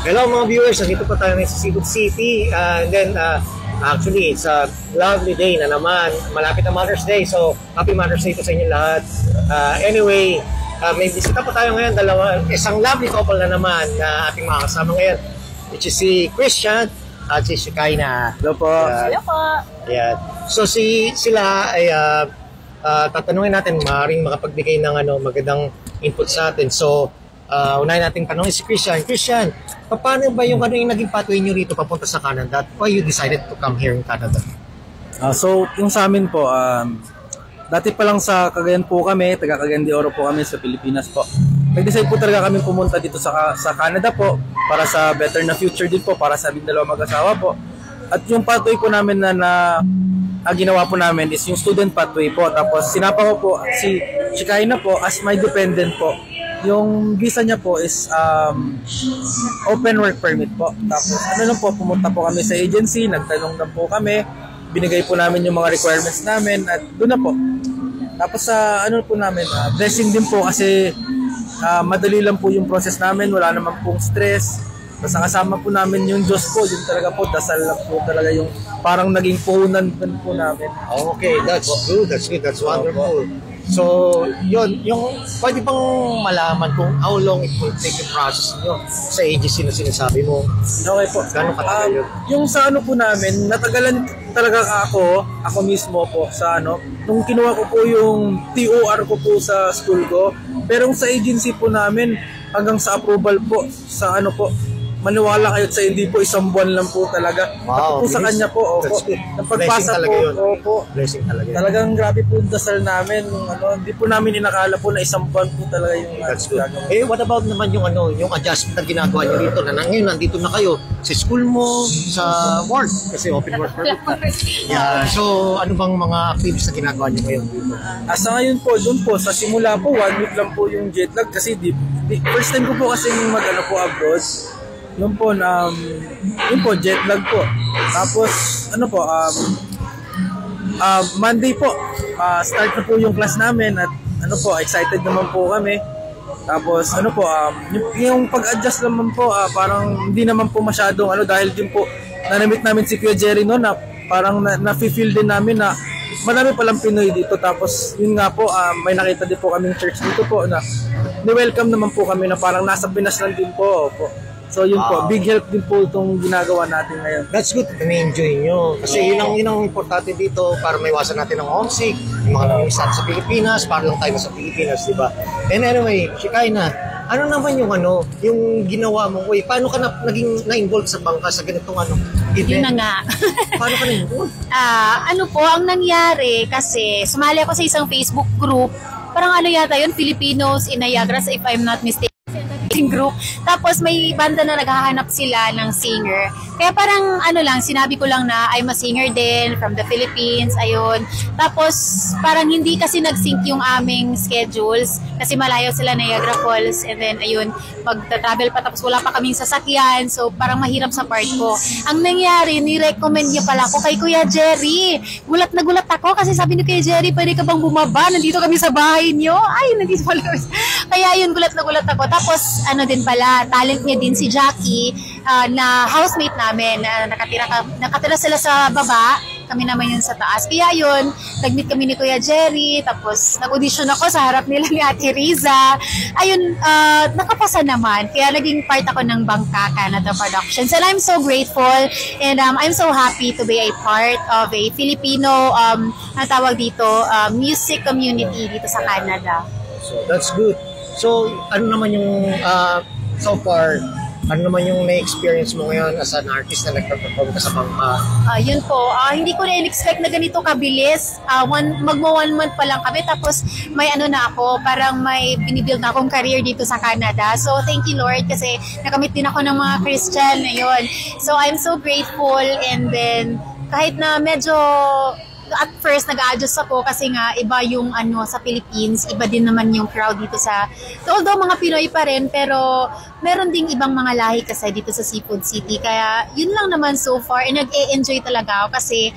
Hello mga viewers, nandito pa tayo sa Cebu City. And then, actually, it's a lovely day na naman. Malapit na Mother's Day, so happy Mother's Day to sa inyo lahat. Anyway, may bisita pa tayo ngayon, isang lovely couple na naman na ating makakasama ngayon, which is si Christian at si Shekinah. Hello po. Hello po. Yeah. So sila ay tatanungin natin, maaaring makapagbigay ng magandang input sa atin. So, unahin natin tanongin si Christian. Christian, paano ba yung naging pathway nyo rito papunta sa Canada? Why you decided to come here in Canada? So, yung sa amin po, dati pa lang sa Cagayan po kami, taga Cagayan de Oro po kami sa Pilipinas po. Nag-decide po talaga kami pumunta dito sa Canada po para sa better na future din po, para sa aming dalawa mag-asawa po. At yung pathway po namin na ginawa po namin is yung student pathway po. Tapos sinapa ko po si Shekinah po as my dependent po. Yung visa niya po is open work permit po. Tapos lang po, pumunta po kami sa agency, nagtanong lang po kami, binigay po namin yung mga requirements namin at doon na po. Tapos po namin, blessing din po kasi madali lang po yung process namin, wala naman pong stress. Basta kasama po namin yung Diyos po, yung talaga po, dasal lang po talaga yung parang naging puhunan po namin. Okay, that's good, that's wonderful. So, yun, yung pwede bang malaman kung how long it will take the process nyo sa agency na sinasabi mo? Okay po. Gano'ng katagal yun? Yung sa po namin, natagalan talaga ako mismo po sa nung kinuha ko po yung TOR ko po sa school ko. Pero sa agency po namin, hanggang sa approval po, sa po, maniwala kayo sa hindi po, isang buwan lang po talaga. Wow, po sa kanya po, opo. Napagpasa po, opo. Blessing talaga yun. Talagang grabe po yung dasal namin. Hindi po namin inakala po na isang buwan po talaga yung That's good. What about naman yung yung adjustment na ginagawa nyo rito na ngayon nandito na kayo sa school mo, sa work, kasi open work permit na. Yeah. So, ano bang mga activities na ginagawa nyo ngayon dito? Sa ngayon po, doon po, sa simula po, 1 week lang po yung jet lag kasi first time ko po kasi po abroad. Yun po, jet lag po. Tapos, Monday po, start na po yung class namin at excited naman po kami. Tapos, yung pag-adjust naman po, parang hindi naman po masyadong dahil din po, nanamit namin si Kuya Jerry noon na parang na-feel din namin na marami palang Pinoy dito. Tapos, yun nga po, may nakita din po kaming church dito po na ni-welcome naman po kami na parang nasa Pinas lang din po. So yun po, big help din po itong ginagawa natin ngayon. That's good na na-enjoy nyo. Kasi yun ang importante dito para maiwasan natin ng homesick, yung mga nangyayari sa Pilipinas, para lang tayo sa Pilipinas, di ba? And anyway, Shekinah, ano naman yung ginawa mo? Paano ka naging na-involved sa bangka sa ganitong event? Yun na nga. Paano ka na-involved? Ang nangyari kasi sumali ako sa isang Facebook group. Parang yata yun, Filipinos in Niagara, if I'm not mistaken. Group. Tapos may banda na naghahanap sila ng singer. Kaya parang sinabi ko lang na I'm a singer din from the Philippines, ayun. Tapos parang hindi kasi nag-sync yung aming schedules kasi malayo sila Niagara Falls and then ayun, magta-travel pa tapos wala pa kaming sasakyan. So parang mahirap sa part ko. Ang nangyari, ni-recommend niya pala ako kay Kuya Jerry. Gulat na gulat ako kasi sabi ni Kuya Jerry, pwede ka bang bumaba? Nandito kami sa bahay niyo. Ay, nandito pala. Kaya yun, gulat na gulat ako. Tapos din pala, talent niya din si Jackie na housemate namin na nakatira sila sa baba, kami naman yun sa taas. Kaya yun, nag-meet kami ni Kuya Jerry, tapos nag-audition ako sa harap nila ni Ate Riza. Ayun, nakapasa naman. Kaya naging part ako ng Bangka Canada Productions. And I'm so grateful and I'm so happy to be a part of a Filipino natawag dito, music community dito sa Canada. So that's good. So, ano naman yung, so far, ano naman yung na-experience mo ngayon as an artist na nagpa-perform ka sa bangka? Yun po, hindi ko na-expect na ganito kabilis. Magmo 1 month pa lang kami, tapos may na ako, parang may binibuild na akong career dito sa Canada. So, thank you Lord, kasi nakamit din ako ng mga Christian na yun. So, I'm so grateful and then, kahit na medyo at first nag-adjust ako kasi nga iba yung sa Philippines, iba din naman yung crowd dito although mga Pinoy pa rin, pero meron ding ibang mga lahi kasi dito sa Seafood City. Kaya yun lang naman so far, nag-e-enjoy talaga ako kasi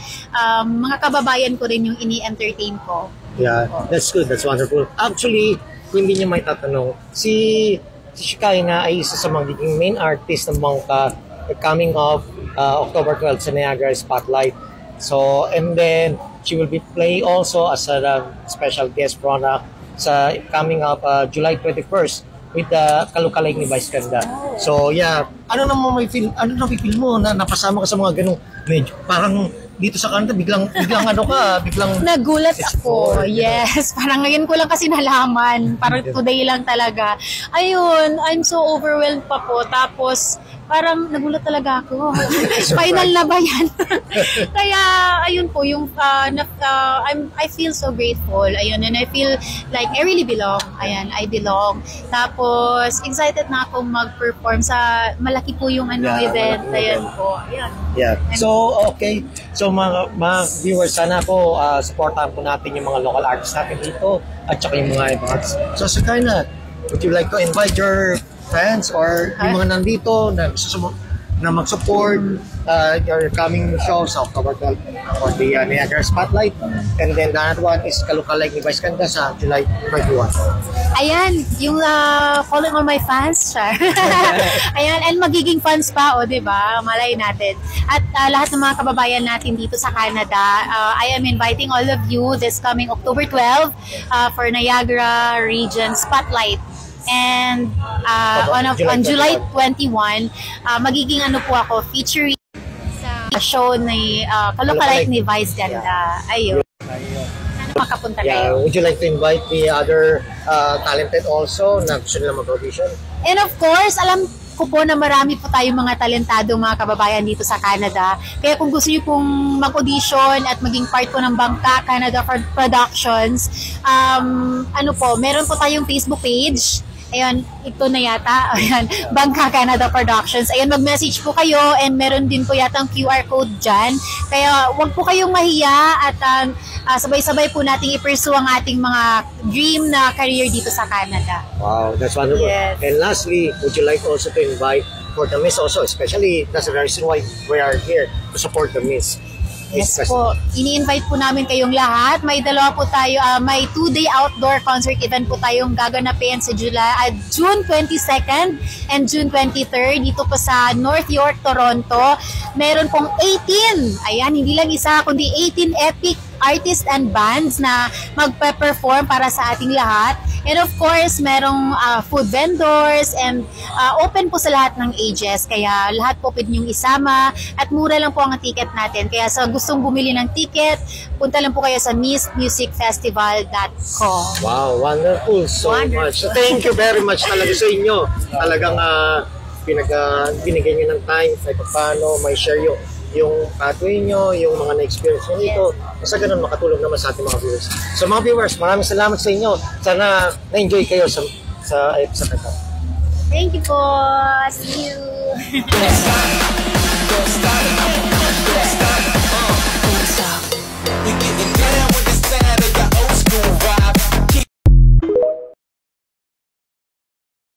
mga kababayan ko rin yung ini-entertain ko. Yeah, that's good, that's wonderful. Actually, kung hindi niyo may tatanong, si si Shekinah ay isa sa magiging main artist ng Bangka coming of October 12 sa Niagara Spotlight. So, and then she will be playing also as a special guest product sa coming up July 21st with the Kalukalay ni Vice Ganda. So, yeah. Ano naman may feel, ano na feel mo na napasama ka sa mga ganung medyo parang dito sa kanto biglang ano ka, biglang nagulat ako. Yes, parang ngayon ko lang kasi nalaman. Parang today lang talaga. Ayun, I'm so overwhelmed pa po. Tapos parang nagulat talaga ako. Final na ba yan? Kaya ayun po yung I feel so grateful. Ayun, and I feel like I really belong. Ayan, I belong. Tapos excited na ako mag-perform sa malaki po yung event. Ayan po. Ayan. Yeah. So, okay. So, mga viewers, sana po supportahan po natin yung mga local artists natin dito at saka yung mga events. So, Shekinah, would you like to invite your friends or yung mga nandito na gusto na mag-support your coming show sa October 12 for the Niagara Spotlight, and then the other one is Kalukalay ni Vice Ganda sa July 21. Ayan, yung calling on my fans, siya. Ayan, and magiging fans pa, diba? Malay natin. At lahat ng mga kababayan natin dito sa Canada, I am inviting all of you this coming October 12 for Niagara Region Spotlight. And on July 21, magiging po ako featuring sa show ni Kalukalay ni Vice Ganda. Ayun. Sana makapunta Yeah, kayo. would you like to invite the other talented also na gusto nila mag-audition? And of course, alam ko po na marami po tayong mga talentado mga kababayan dito sa Canada. Kaya kung gusto niyo pong mag-audition at maging part po ng Bangka Canada Productions, meron po tayong Facebook page. Ayun, ito na yata. Ayan, Bangka Canada Productions. Ayun, mag-message po kayo and meron din po yata ang QR code dyan. Kaya wag po kayong mahiya at sabay-sabay po nating i-pursue ang ating mga dream na career dito sa Canada. Wow, that's wonderful. Yes. And lastly, would you like also to invite for the Miss also, especially that's the reason why we are here to support the Miss. Yes po. Ini-invite po namin kayong lahat. May dalawa po tayo, may 2-day outdoor concert event po tayong gaganapin sa June 22nd and June 23rd dito po sa North York, Toronto. Meron pong 18, ayan, hindi lang isa, kundi 18 epic artists and bands na magpe-perform para sa ating lahat. And of course, merong food vendors and open po sa lahat ng ages. Kaya lahat po pwede niyong isama at mura lang po ang ticket natin. Kaya sa gustong bumili ng ticket, punta lang po kayo sa missmusicfestival.com. Wow, wonderful. So much. Thank you very much talaga sa inyo. Talagang binigyan nyo ng time kahit paano may share yung pathway nyo, yung mga na-experience nyo dito. Basta ganun, makatulong naman sa ating mga viewers. So mga viewers, maraming salamat sa inyo. Sana na-enjoy kayo sa episode na ito. Thank you po. See you.